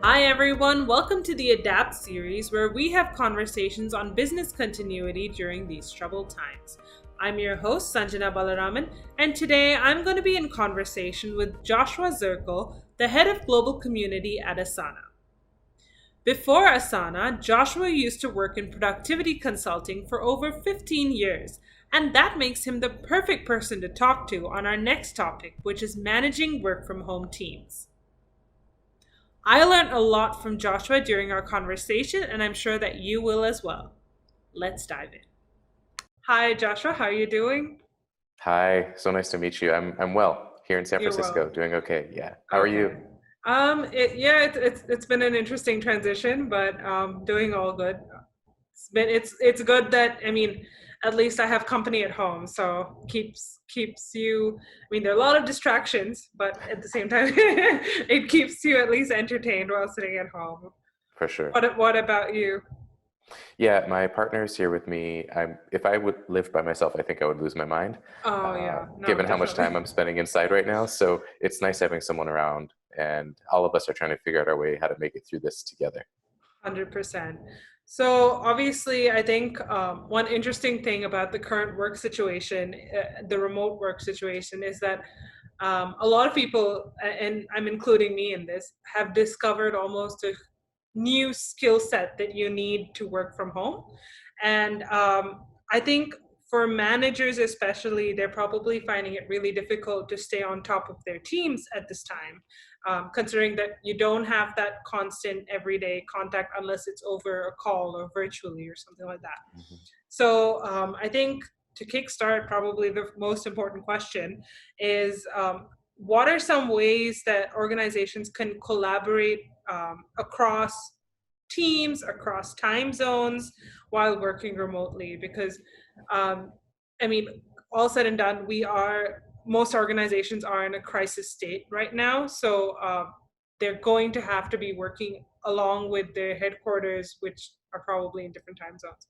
Hi everyone, welcome to the Adapt series where we have conversations on business continuity during these troubled times. I'm your host Sanjana Balaraman, and today I'm going to be in conversation with Joshua Zerkel, the head of global community at Asana. Before Asana, Joshua used to work in productivity consulting for over 15 years, and that makes him the perfect person to talk to on our next topic, which is managing work from home teams. I learned a lot from Joshua during our conversation, and I'm sure that you will as well. Let's dive in. Hi, Joshua. How are you doing? Hi, so nice to meet you. I'm well here in San You're Francisco, well. doing okay. Yeah. How are you? Okay. It's been an interesting transition, but doing all good. It's good that at least I have company at home, so keeps you. I mean, there are a lot of distractions, but at the same time, it keeps you at least entertained while sitting at home. For sure. What about you? Yeah, my partner is here with me. If I would live by myself, I think I would lose my mind, Oh yeah, no, given how much time definitely. I'm spending inside right now. So it's nice having someone around, and all of us are trying to figure out our way how to make it through this together. 100%. So obviously, I think one interesting thing about the current work situation, the remote work situation, is that a lot of people, and I'm including me in this, have discovered almost a new skill set that you need to work from home. And I think for managers especially, they're probably finding it really difficult to stay on top of their teams at this time, considering that you don't have that constant everyday contact unless it's over a call or virtually or something like that. Mhm. So I think to kickstart, probably the most important question is what are some ways that organizations can collaborate across teams, across time zones while working remotely? Because, um, I mean, all said and done, most organizations are in a crisis state right now. So they're going to have to be working along with their headquarters, which are probably in different time zones.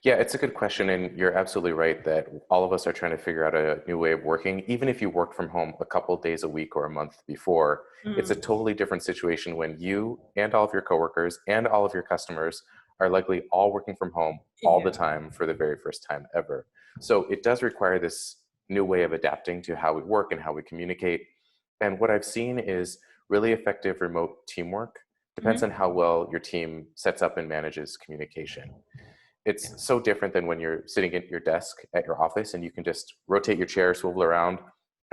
Yeah, it's a good question, and you're absolutely right that all of us are trying to figure out a new way of working. Even if you worked from home a couple days a week or a month before, it's a Mm, totally different situation when you and all of your coworkers and all of your customers are likely all working from home all the yeah, time for the very first time ever. So it does require this new way of adapting to how we work and how we communicate. And what I've seen is really effective remote teamwork depends on hmm, how well your team sets up and manages communication. It's so different than when you're sitting at your desk at your office and you can just rotate your chair, swivel around,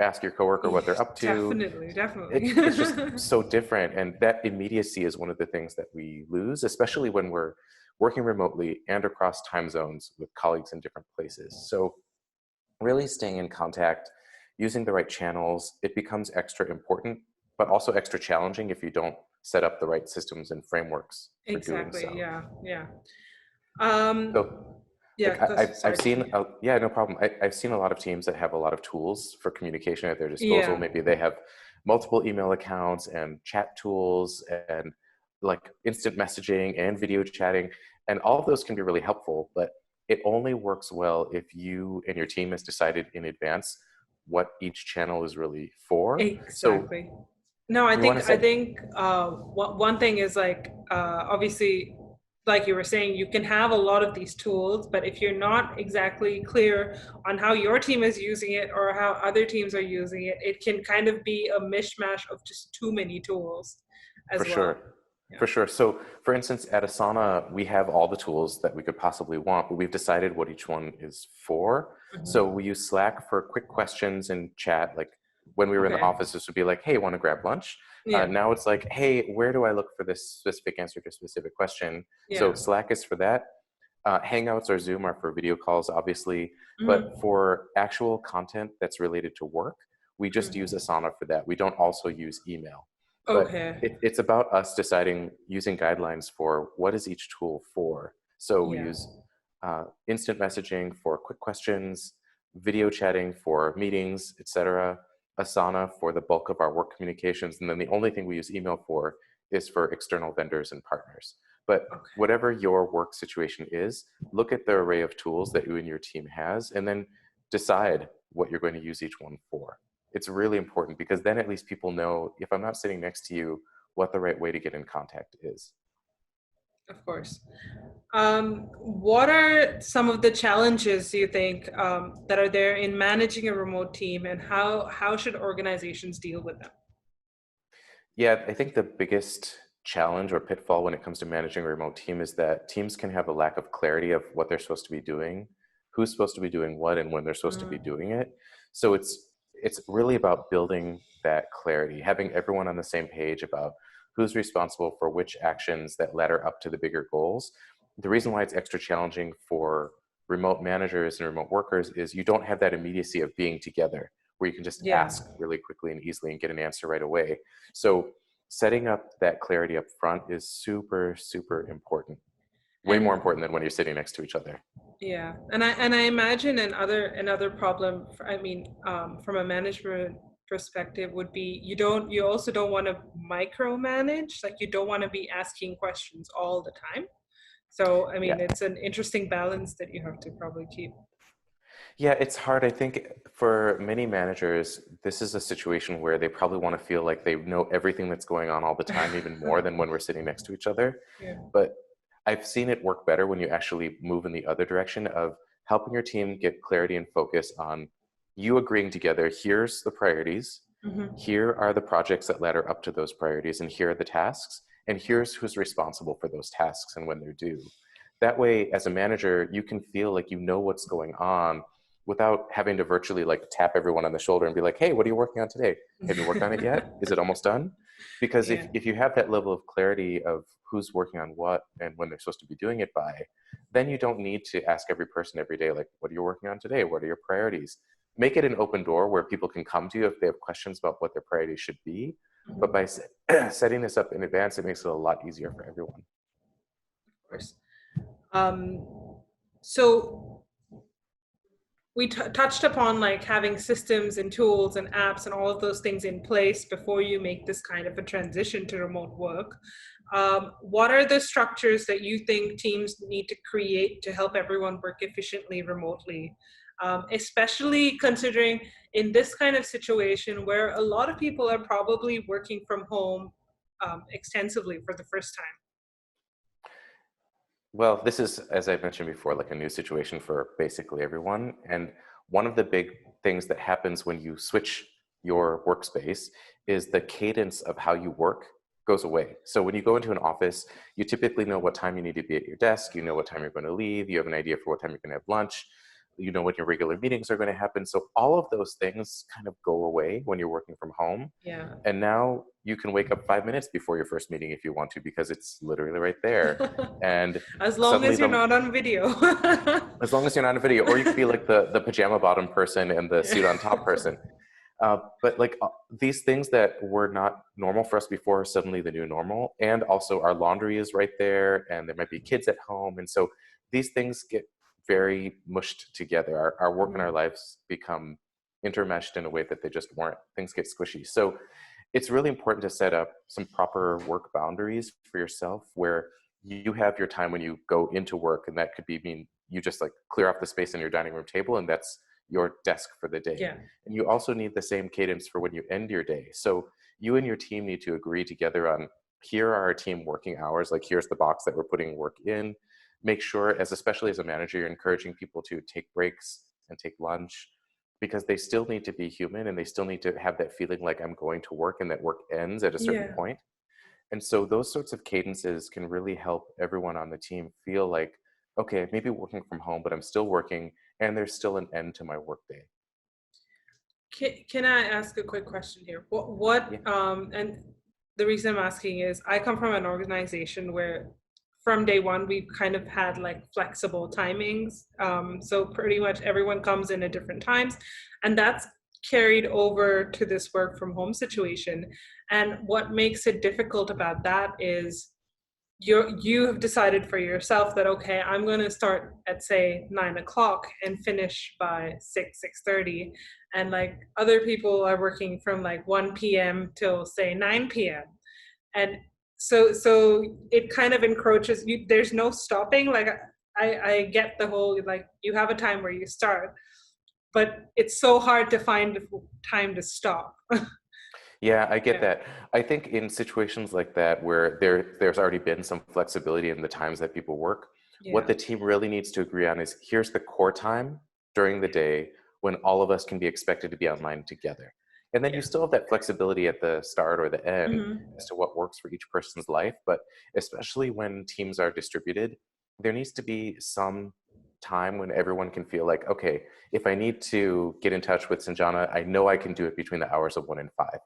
ask your coworker what they're up to. definitely, definitely. It's just so different. And that immediacy is one of the things that we lose, especially when we're working remotely and across time zones with colleagues in different places. So really staying in contact, using the right channels, it becomes extra important, but also extra challenging if you don't set up the right systems and frameworks for doing Exactly. so. Yeah. Yeah. Um, So yeah. like I've Sorry, seen, continue. yeah, no problem. I've seen a lot of teams that have a lot of tools for communication at their disposal. Yeah. Maybe they have multiple email accounts and chat tools and like instant messaging and video chatting, and all of those can be really helpful. But it only works well if you and your team has decided in advance what each channel is really for. So Exactly. No, I you want think to I set, think one thing is like obviously, like you were saying, you can have a lot of these tools, but if you're not exactly clear on how your team is using it or how other teams are using it, it can kind of be a mishmash of just too many tools for as sure. well. Yeah. For sure. So, for instance, at Asana, we have all the tools that we could possibly want, but we've decided what each one is for. So, Mhm. we use Slack for quick questions and chat. Like when we were in the Okay. office, this would be like, hey, want to grab lunch? Yeah. Now it's like, hey, where do I look for this specific answer to a specific question? So, Yeah. Slack is for that. Hangouts or Zoom are for video calls, obviously. But Mhm. for actual content that's related to work, we just use Mhm. Asana for that. We don't also use email. But Okay. it's about us deciding using guidelines for what is each tool for. So we Yeah. use instant messaging for quick questions, video chatting for meetings, etc. Asana for the bulk of our work communications, and then the only thing we use email for is for external vendors and partners. But Okay. whatever your work situation is, look at the array of tools that you and your team has, and then decide what you're going to use each one for. It's really important because then at least people know if I'm not sitting next to you what the right way to get in contact is. Of course. What are some of the challenges you think that are there in managing a remote team, and how should organizations deal with them? Yeah, I think the biggest challenge or pitfall when it comes to managing a remote team is that teams can have a lack of clarity of what they're supposed to be doing, who's supposed to be doing what, and when they're supposed to be doing it. So it's really about building that clarity, having everyone on the same page about who's responsible for which actions that ladder up to the bigger goals. The reason why it's extra challenging for remote managers and remote workers is you don't have that immediacy of being together where you can just Yeah. ask really quickly and easily and get an answer right away. So setting up that clarity up front is super, super important. Way more important than when you're sitting next to each other. Yeah, and I imagine another problem, from a management perspective would be you also don't want to micromanage, like you don't want to be asking questions all the time. So Yeah. it's an interesting balance that you have to probably keep. Yeah, it's hard. I think for many managers, this is a situation where they probably want to feel like they know everything that's going on all the time, even more than when we're sitting next to each other. Yeah. But I've seen it work better when you actually move in the other direction of helping your team get clarity and focus on you agreeing together, here's the priorities, here are the projects that ladder up to those priorities, and here are the tasks, and here's who's responsible for those tasks and when they're due. That way, as a manager, you can feel like you know what's going on without having to virtually like tap everyone on the shoulder and be like, hey, what are you working on today? Have you worked on it yet? Is it almost done? Because if you have that level of clarity of who's working on what and when they're supposed to be doing it by, then you don't need to ask every person every day, like, what are you working on today? What are your priorities? Make it an open door where people can come to you if they have questions about what their priorities should be. But by setting this up in advance, it makes it a lot easier for everyone. Of course. So we touched upon like having systems and tools and apps and all of those things in place before you make this kind of a transition to remote work. What are the structures that you think teams need to create to help everyone work efficiently remotely? Especially considering in this kind of situation where a lot of people are probably working from home extensively for the first time. Well, this is, as I mentioned before, like a new situation for basically everyone. And one of the big things that happens when you switch your workspace is the cadence of how you work goes away. So when you go into an office, you typically know what time you need to be at your desk, you know what time you're going to leave, you have an idea for what time you're going to have lunch, you know when your regular meetings are going to happen. So all of those things kind of go away when you're working from home. Yeah. And now you can wake up 5 minutes before your first meeting if you want to, because it's literally right there. And as long as you're not on video. As long as you're not on video, or you could be like the pajama bottom person and the suit on top person. But like these things that were not normal for us before are suddenly the new normal. And also our laundry is right there, and there might be kids at home. And so these things get very mushed together. Our work and our lives become intermeshed in a way that they just weren't. Things get squishy. So it's really important to set up some proper work boundaries for yourself where you have your time when you go into work, and that could mean you just like clear off the space in your dining room table, and that's your desk for the day. Yeah. And you also need the same cadence for when you end your day. So you and your team need to agree together on, here are our team working hours, like here's the box that we're putting work in. Make sure, especially as a manager, you're encouraging people to take breaks and take lunch, because they still need to be human and they still need to have that feeling like I'm going to work and that work ends at a certain point. And so those sorts of cadences can really help everyone on the team feel like, okay, maybe working from home, but I'm still working and there's still an end to my workday. Can I ask a quick question here? And the reason I'm asking is I come from an organization where from day one, we've kind of had like flexible timings. So pretty much everyone comes in at different times, and that's carried over to this work from home situation. And what makes it difficult about that is you have decided for yourself that, okay, I'm going to start at say 9 o'clock and finish by 6:30. And like other people are working from like 1 p.m. till say 9 p.m. And so it kind of encroaches. There's no stopping. Like I get the whole, like you have a time where you start, but it's so hard to find time to stop. Yeah, I get Yeah. that. I think in situations like that where there's already been some flexibility in the times that people work, what Yeah. the team really needs to agree on is here's the core time during the day when all of us can be expected to be online together. And then you Yeah. still have that flexibility at the start or the end Hmm. as to what works for each person's life. But especially when teams are distributed, there needs to be some time when everyone can feel like, okay, if I need to get in touch with Sanjana, I know I can do it between the hours of 1 and 5,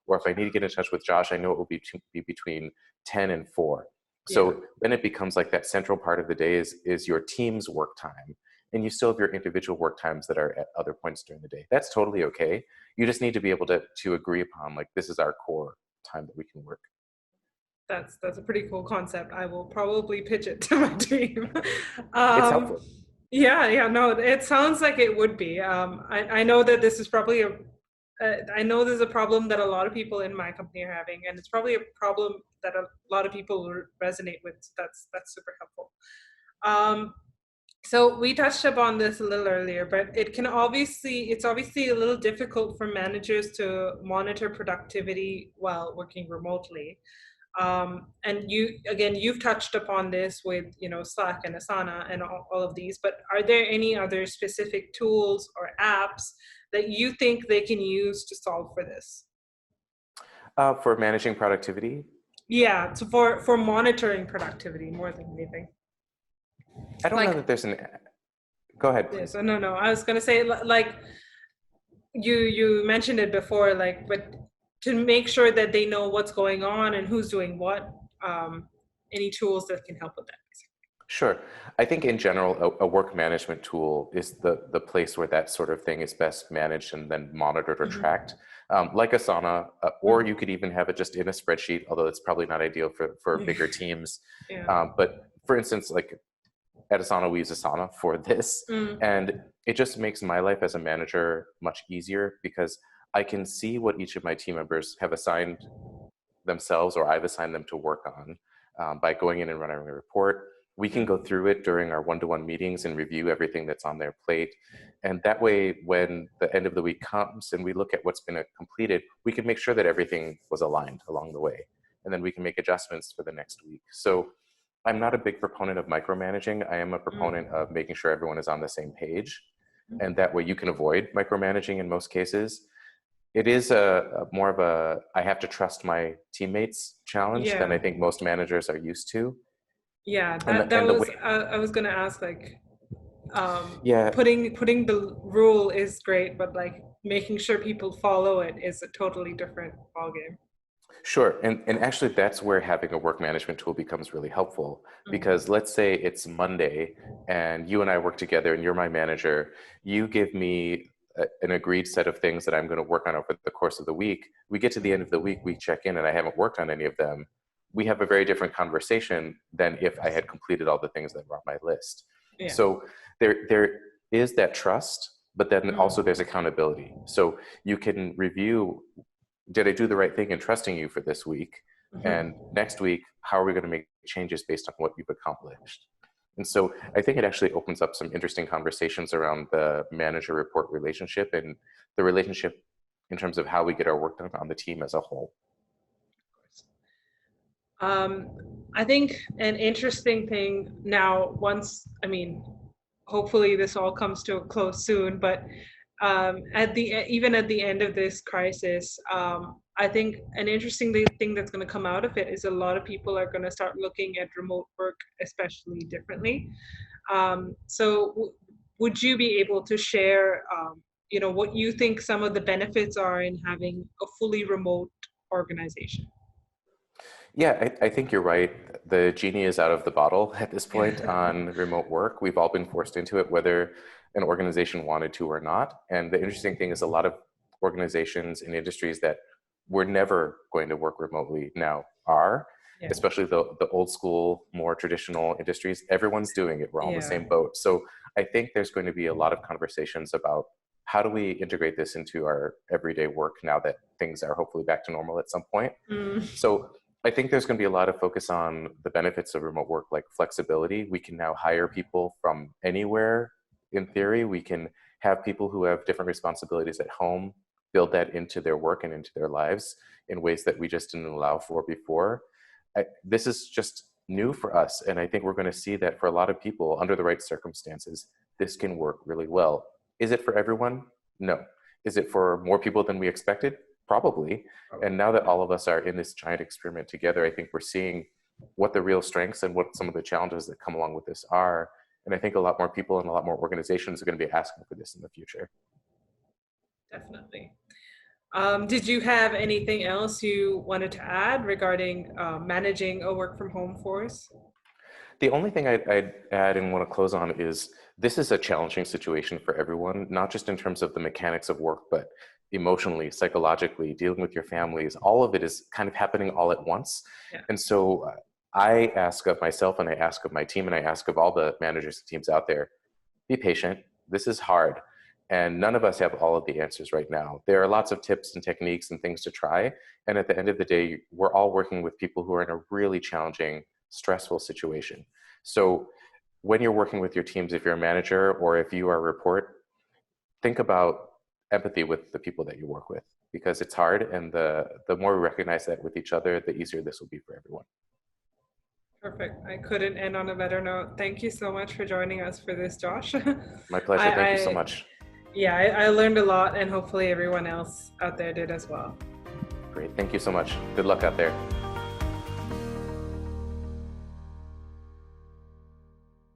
or if I need to get in touch with Josh, I know it will be between 10 and 4. Yeah. So then it becomes like that central part of the day is your team's work time. And you still have your individual work times that are at other points during the day. That's totally okay. You just need to be able to agree upon like this is our core time that we can work. That's a pretty cool concept. I will probably pitch it to my team. It's um, helpful. yeah, yeah, no, it sounds like it would be. I know that this is probably I know there's a problem that a lot of people in my company are having, and it's probably a problem that a lot of people will resonate with. So that's super helpful. Um, so we touched upon this a little earlier, but it's obviously a little difficult for managers to monitor productivity while working remotely. And you've touched upon this with, Slack and Asana and all of these, but are there any other specific tools or apps that you think they can use to solve for this? For managing productivity, Yeah, so for monitoring productivity more than anything. I don't know Like, that there's an. Go ahead, yes, please. no, I was gonna say, like, you mentioned it before, like, but to make sure that they know what's going on and who's doing what, um, any tools that can help with that. Sure. I think in general, a work management tool is the place where that sort of thing is best managed and then monitored or tracked. Hmm. Like Asana, or you could even have it just in a spreadsheet, although it's probably not ideal for Yeah. bigger teams. Yeah. But for instance, like at Asana, we use Asana for this, Mm. and it just makes my life as a manager much easier because I can see what each of my team members have assigned themselves or I've assigned them to work on by going in and running a report. We can go through it during our one-to-one meetings and review everything that's on their plate. And that way, when the end of the week comes and we look at what's been completed, we can make sure that everything was aligned along the way. And then we can make adjustments for the next week. So I'm not a big proponent of micromanaging. I am a proponent Mm. of making sure everyone is on the same page. And Mm. that way you can avoid micromanaging in most cases. It is a more of a I have to trust my teammates challenge than I Yeah. think most managers are used to. Yeah, And that the was, way, I was gonna ask, like, yeah, putting the rule is great, but like making sure people follow it is a totally different ballgame. sure. And actually that's where having a work management tool becomes really helpful Mm. because let's say it's Monday and you and I work together and you're my manager, you give me an agreed set of things that I'm going to work on over the course of the week. We get to the end of the week, we check in and I haven't worked on any of them. We have a very different conversation than if I had completed all the things that were on my list. Yeah. So there is that trust, but then also Mm. there's accountability. So you can review, did I do the right thing in trusting you for this week? And Hmm. next week, how are we going to make changes based on what you've accomplished? And so I think it actually opens up some interesting conversations around the manager report relationship and the relationship in terms of how we get our work done on the team as a whole. Um, I think an interesting thing now, I mean, hopefully this all comes to a close soon, but even at the end of this crisis, I think an interesting thing that's going to come out of it is a lot of people are going to start looking at remote work especially differently. Would you be able to share, what you think some of the benefits are in having a fully remote organization? Yeah, I think you're right. The genie is out of the bottle at this point on remote work. We've all been forced into it, whether an organization wanted to or not. And the interesting thing is a lot of organizations and industries that were never going to work remotely now are, Yeah. especially the old school, more traditional industries. Everyone's doing it. We're all in the Yeah. same boat. So I think there's going to be a lot of conversations about how do we integrate this into our everyday work now that things are hopefully back to normal at some point. Mm. So I think there's going to be a lot of focus on the benefits of remote work, like flexibility. We can now hire people from anywhere in theory. We can have people who have different responsibilities at home build that into their work and into their lives in ways that we just didn't allow for before. This is just new for us. And I think we're going to see that for a lot of people, under the right circumstances, this can work really well. Is it for everyone? No. Is it for more people than we expected? Probably. And now that all of us are in this giant experiment together, I think we're seeing what the real strengths and what some of the challenges that come along with this are. And I think a lot more people and a lot more organizations are going to be asking for this in the future. Definitely. Did you have anything else you wanted to add regarding managing a work from home force? The only thing I'd add and want to close on is this is a challenging situation for everyone, not just in terms of the mechanics of work, but emotionally, psychologically, dealing with your families. All of it is kind of happening all at once. Yeah. And so I ask of myself and I ask of my team and I ask of all the managers and teams out there, be patient. This is hard. And none of us have all of the answers right now. There are lots of tips and techniques and things to try. And at the end of the day, we're all working with people who are in a really challenging, stressful situation. So when you're working with your teams, if you're a manager or if you are a report, think about empathy with the people that you work with, because it's hard. And the more we recognize that with each other, the easier this will be for everyone. Perfect. I couldn't end on a better note. Thank you so much for joining us for this, Josh. My pleasure. Thank you so much. Yeah, I learned a lot, and hopefully everyone else out there did as well. Great. Thank you so much. Good luck out there.